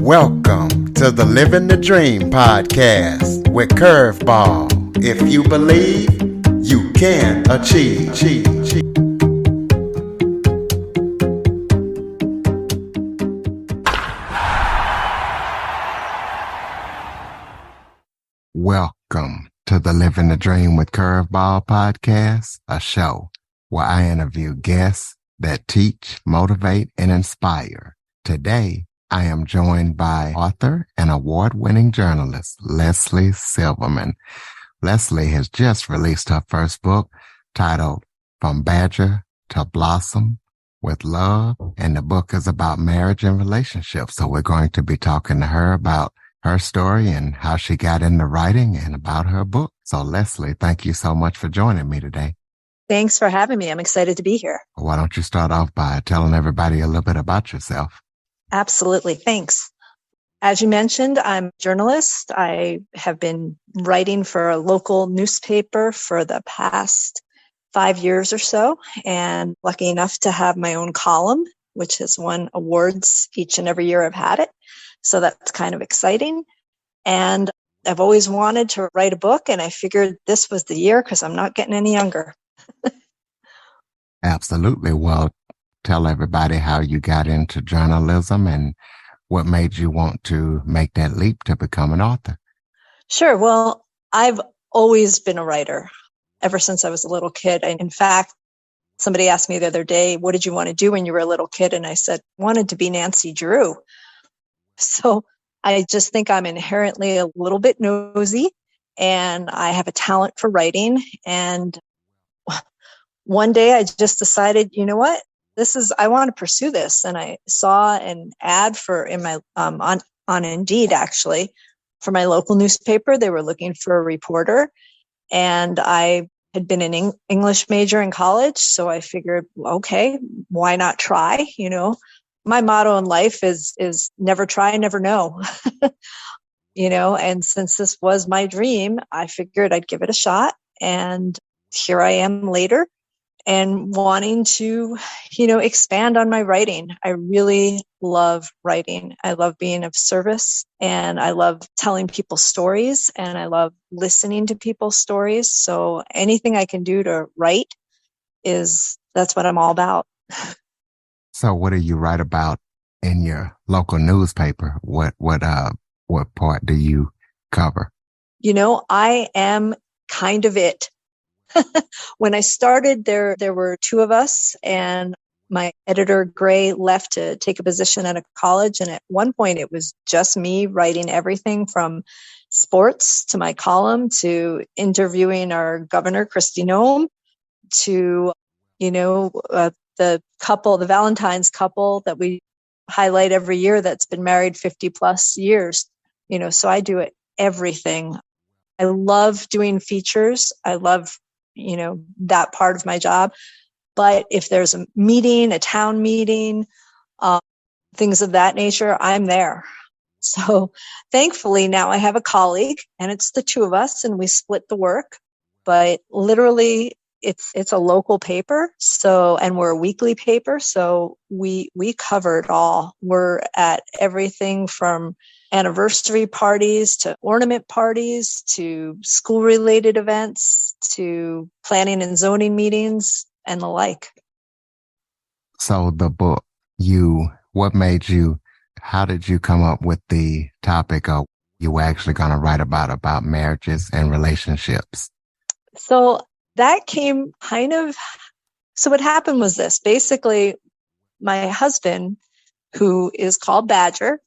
Welcome to the Living the Dream podcast with Curveball. If you believe, you can achieve. Welcome to the Living the Dream with Curveball podcast, a show where I interview guests that teach, motivate, and inspire. Today, I am joined by author and award-winning journalist, Leslie Silverman. Leslie has just released her first book titled From Badger to Blossom with Love, and the book is about marriage and relationships. So we're going to be talking to her about her story and how she got into writing and about her book. So Leslie, thank you so much for joining me today. Thanks for having me. I'm excited to be here. Why don't you start off by telling everybody a little bit about yourself? Absolutely. Thanks. As you mentioned, I'm a journalist. I have been writing for a local newspaper for the past 5 years or so, and lucky enough to have my own column, which has won awards each and every year I've had it. So that's kind of exciting. And I've always wanted to write a book, and I figured this was the year because I'm not getting any younger. Absolutely. Well, tell everybody how you got into journalism and what made you want to make that leap to become an author. Sure. Well, I've always been a writer ever since I was a little kid. In fact, somebody asked me the other day, what did you want to do when you were a little kid? And I said, wanted to be Nancy Drew. So I just think I'm inherently a little bit nosy, and I have a talent for writing. And one day I just decided, you know what? I want to pursue this. And I saw an ad on Indeed, actually, for my local newspaper. They were looking for a reporter, and I had been an English major in college. So I figured, okay, why not try? You know, my motto in life is never try, never know. And since this was my dream, I figured I'd give it a shot. And here I am later, and wanting to, expand on my writing. I really love writing. I love being of service, and I love telling people stories, and I love listening to people's stories. So anything I can do to write that's what I'm all about. So what do you write about in your local newspaper? What part do you cover? I am kind of it. When I started, there were two of us, and my editor, Gray, left to take a position at a college. And at one point, it was just me writing everything from sports to my column to interviewing our governor, Kristi Noem, to, the Valentine's couple that we highlight every year that's been married 50 plus years. So I do everything. I love doing features. I love that part of my job. But if there's a meeting, a town meeting, things of that nature, I'm there. So thankfully now I have a colleague, and it's the two of us, and we split the work. But literally it's a local paper. And we're a weekly paper. So we cover it all. We're at everything from anniversary parties to ornament parties to school related events to planning and zoning meetings and the like. So the book, how did you come up with the topic of you were actually going to write about marriages and relationships? So that came so what happened was this. Basically, my husband, who is called Badger,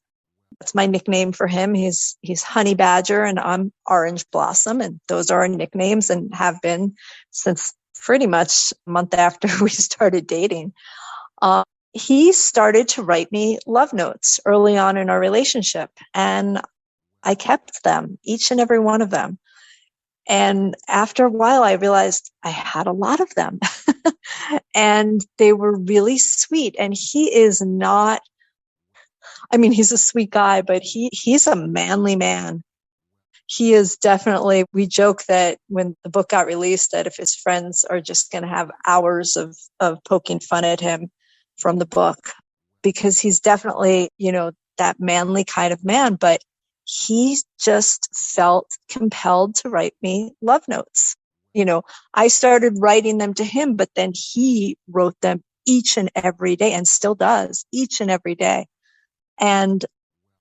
that's my nickname for him. He's Honey Badger, and I'm Orange Blossom, and those are our nicknames and have been since pretty much a month after we started dating. He started to write me love notes early on in our relationship, and I kept them, each and every one of them. And after a while, I realized I had a lot of them, and they were really sweet. And he is not, he's a sweet guy, but he's a manly man. He is definitely, we joke that when the book got released, that if his friends are just going to have hours of poking fun at him from the book, because he's definitely, that manly kind of man, but he just felt compelled to write me love notes. I started writing them to him, but then he wrote them each and every day and still does each and every day. And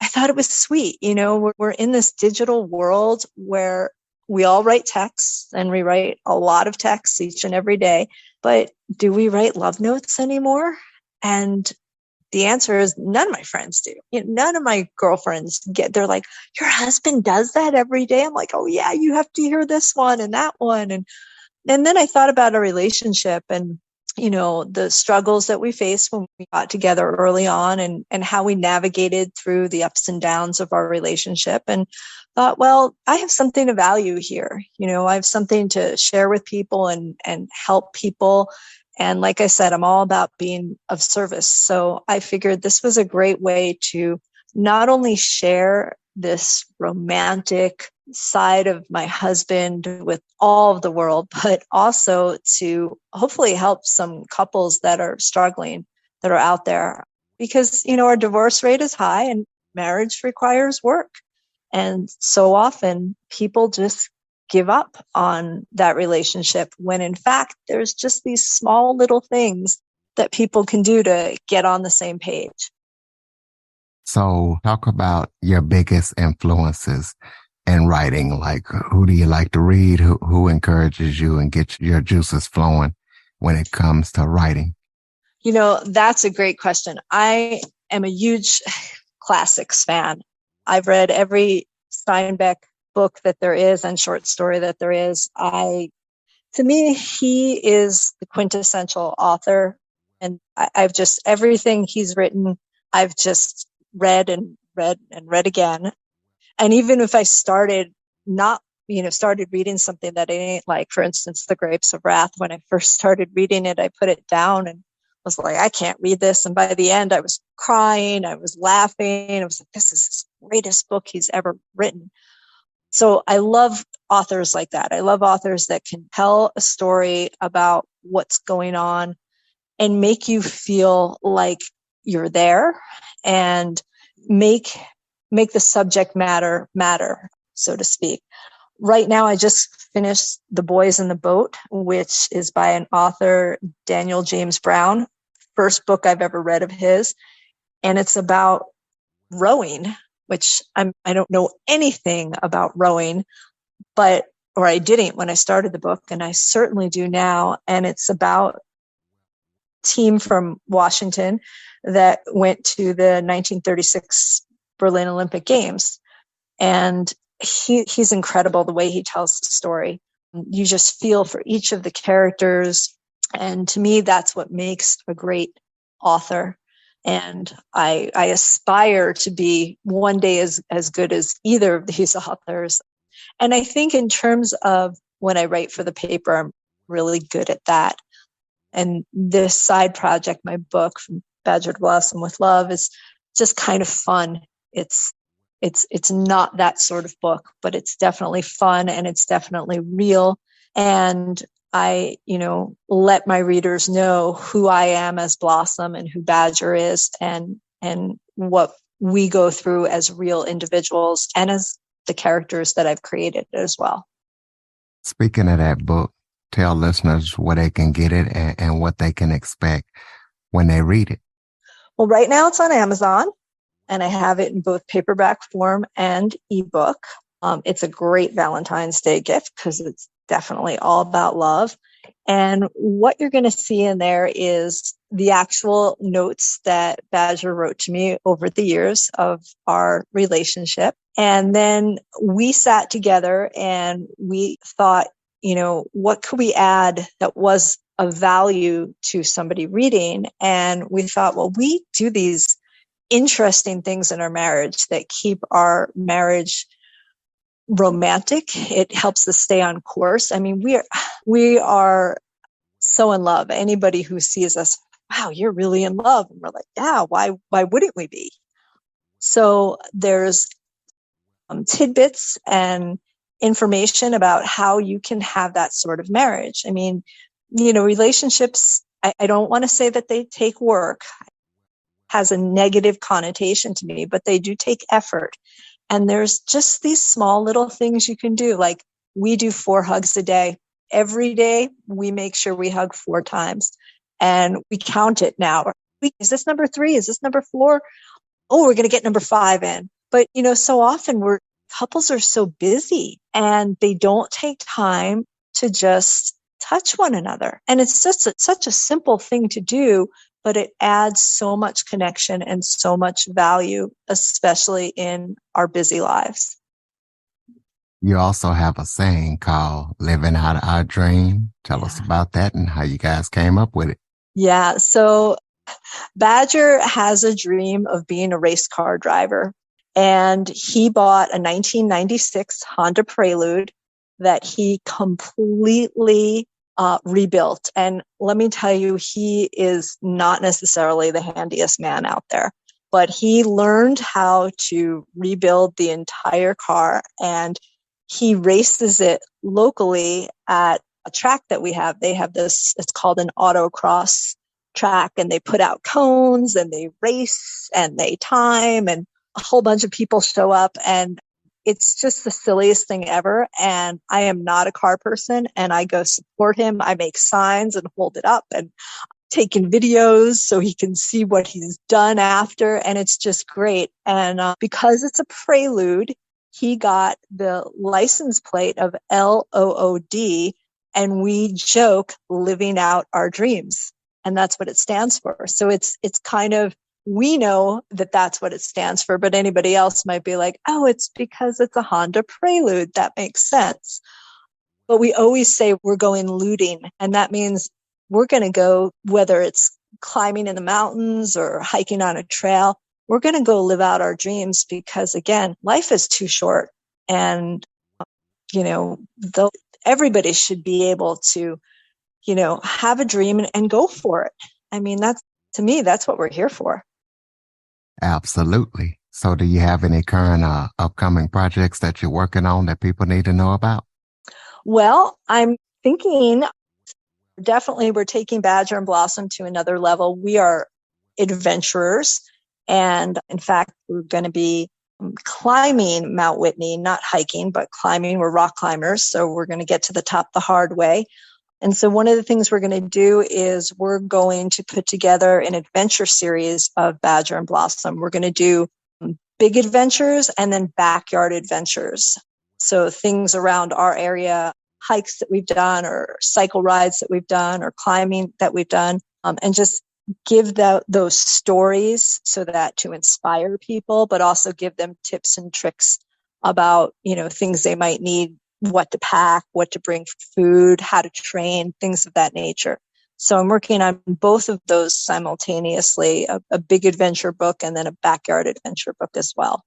I thought it was sweet. We're in this digital world where we all write texts, and we write a lot of texts each and every day. But do we write love notes anymore? And the answer is none of my friends do. None of my girlfriends they're like, your husband does that every day? I'm like, oh yeah, you have to hear this one and that one. And then I thought about our relationship and, the struggles that we faced when we got together early on, and how we navigated through the ups and downs of our relationship, and thought, well, I have something to value here. I have something to share with people and help people. And like I said, I'm all about being of service. So I figured this was a great way to not only share this romantic side of my husband with all of the world, but also to hopefully help some couples that are struggling, that are out there. Because, our divorce rate is high and marriage requires work. And so often people just give up on that relationship when in fact there's just these small little things that people can do to get on the same page. So talk about your biggest influences in writing. Like, who do you like to read? Who encourages you and gets your juices flowing when it comes to writing? That's a great question. I am a huge classics fan. I've read every Steinbeck book that there is and short story that there is. To me, he is the quintessential author. And I've just, everything he's written, I've just read and read and read again. And even if I started reading something that I didn't like, for instance, The Grapes of Wrath, when I first started reading it, I put it down and was like, I can't read this. And by the end, I was crying, I was laughing. I was like, this is the greatest book he's ever written. So I love authors like that. I love authors that can tell a story about what's going on and make you feel like you're there, and make the subject matter, so to speak. Right now, I just finished The Boys in the Boat, which is by an author, Daniel James Brown. First book I've ever read of his. And it's about rowing, which I don't know anything about rowing, or I didn't when I started the book, and I certainly do now. And it's about a team from Washington that went to the 1936 Berlin Olympic Games. And he's incredible the way he tells the story. You just feel for each of the characters. And to me, that's what makes a great author. And I aspire to be one day as good as either of these authors. And I think in terms of when I write for the paper, I'm really good at that. And this side project, my book, From Badger to Blossom with Love, is just kind of fun. It's not that sort of book, but it's definitely fun and it's definitely real. And I, let my readers know who I am as Blossom and who Badger is, and what we go through as real individuals and as the characters that I've created as well. Speaking of that book, tell listeners where they can get it and what they can expect when they read it. Well, right now it's on Amazon, and I have it in both paperback form and ebook. It's a great Valentine's Day gift because it's definitely all about love. And what you're going to see in there is the actual notes that Badger wrote to me over the years of our relationship. And then we sat together and we thought, what could we add that was of value to somebody reading? And we thought, well, we do these interesting things in our marriage that keep our marriage romantic. It helps us stay on course. I mean, we are so in love. Anybody who sees us, wow, you're really in love. And we're like, yeah, why wouldn't we be? So there's tidbits and information about how you can have that sort of marriage. I mean, relationships, I don't want to say that they take work. I has a negative connotation to me, but they do take effort. And there's just these small little things you can do. Like we do 4 hugs a day. Every day we make sure we hug 4 times and we count it now. Is this number 3? Is this number 4? Oh, we're going to get number 5 in. But, so often couples are so busy and they don't take time to just touch one another. And it's just such a simple thing to do, but it adds so much connection and so much value, especially in our busy lives. You also have a saying called living out our dream. Tell us about that and how you guys came up with it. Yeah. So Badger has a dream of being a race car driver. And he bought a 1996 Honda Prelude that he completely rebuilt. And let me tell you, he is not necessarily the handiest man out there, but he learned how to rebuild the entire car, and he races it locally at a track that we have. They have this, it's called an autocross track, and they put out cones and they race and they time, and a whole bunch of people show up, and it's just the silliest thing ever. And I am not a car person, and I go support him. I make signs and hold it up and taking videos so he can see what he's done after. And it's just great. And because it's a Prelude, he got the license plate of LOOD, and we joke living out our dreams. And that's what it stands for. So it's kind of, we know that that's what it stands for, but anybody else might be like, oh, it's because it's a Honda Prelude. That makes sense. But we always say we're going looting. And that means we're going to go, whether it's climbing in the mountains or hiking on a trail, we're going to go live out our dreams, because again, life is too short. And, everybody should be able to, have a dream and go for it. I mean, to me, that's what we're here for. Absolutely. So do you have any current upcoming projects that you're working on that people need to know about? Well, I'm thinking definitely we're taking Badger and Blossom to another level. We are adventurers. And in fact, we're going to be climbing Mount Whitney, not hiking, but climbing. We're rock climbers. So we're going to get to the top the hard way. And so one of the things we're going to do is we're going to put together an adventure series of Badger and Blossom. We're going to do big adventures and then backyard adventures. So things around our area, hikes that we've done or cycle rides that we've done or climbing that we've done, and just give those stories so that to inspire people, but also give them tips and tricks about, things they might need, what to pack, what to bring for food, how to train, things of that nature. So I'm working on both of those simultaneously, a big adventure book and then a backyard adventure book as well.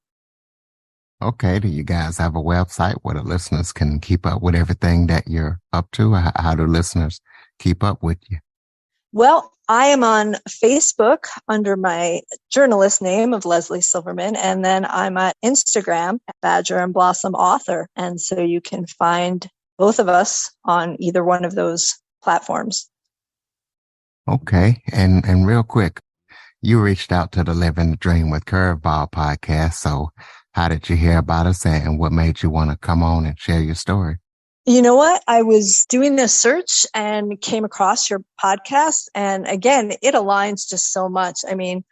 Okay. Do you guys have a website where the listeners can keep up with everything that you're up to? How do listeners keep up with you? Well, I am on Facebook under my journalist name of Leslie Silverman, and then I'm at Instagram at Badger and Blossom Author. And so you can find both of us on either one of those platforms. Okay. And real quick, you reached out to the Living the Dream with Curveball podcast. So how did you hear about us and what made you want to come on and share your story? You know what? I was doing this search and came across your podcast. And again, it aligns just so much. I mean,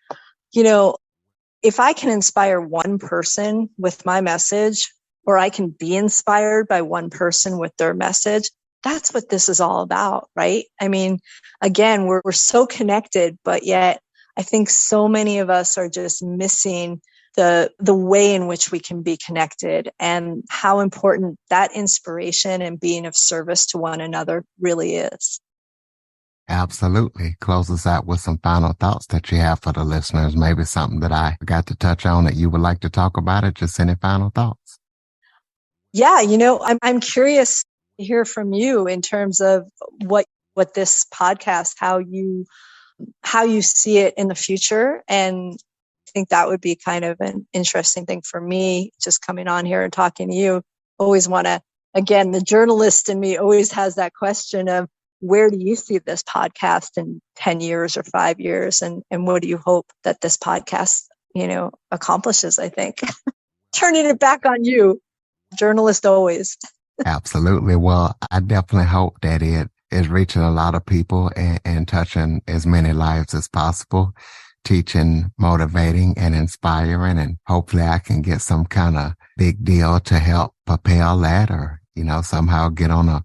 if I can inspire one person with my message, or I can be inspired by one person with their message, that's what this is all about, right? I mean, again, we're so connected, but yet I think so many of us are just missing the way in which we can be connected and how important that inspiration and being of service to one another really is. Absolutely. Close us out with some final thoughts that you have for the listeners. Maybe something that I forgot to touch on that you would like to talk about, or just any final thoughts. Yeah, I'm curious to hear from you in terms of what this podcast, how you see it in the future. And I think that would be kind of an interesting thing for me, just coming on here and talking to you. Always want to, again, the journalist in me always has that question of, where do you see this podcast in 10 years or 5 years? And what do you hope that this podcast, accomplishes, I think? Turning it back on you, journalist always. Absolutely. Well, I definitely hope that it is reaching a lot of people and touching as many lives as possible, teaching, motivating, and inspiring. And hopefully I can get some kind of big deal to help propel that, or, somehow get on a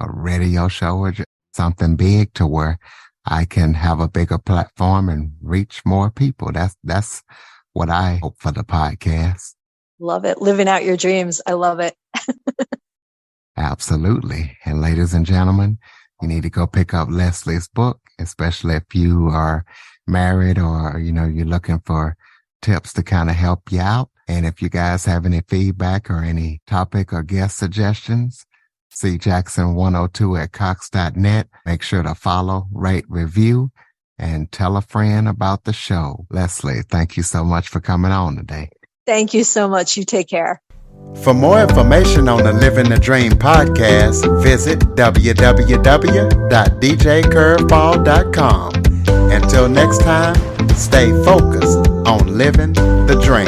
radio show or something big to where I can have a bigger platform and reach more people. That's what I hope for the podcast. Love it. Living out your dreams. I love it. Absolutely. And ladies and gentlemen, you need to go pick up Leslie's book, especially if you are married or, you're looking for tips to kind of help you out. And if you guys have any feedback or any topic or guest suggestions, cjackson102@cox.net. Make sure to follow, rate, review, and tell a friend about the show. Leslie, thank you so much for coming on today. Thank you so much. You take care. For more information on the Living the Dream podcast, visit www.djcurveball.com. Until next time, stay focused on living the dream.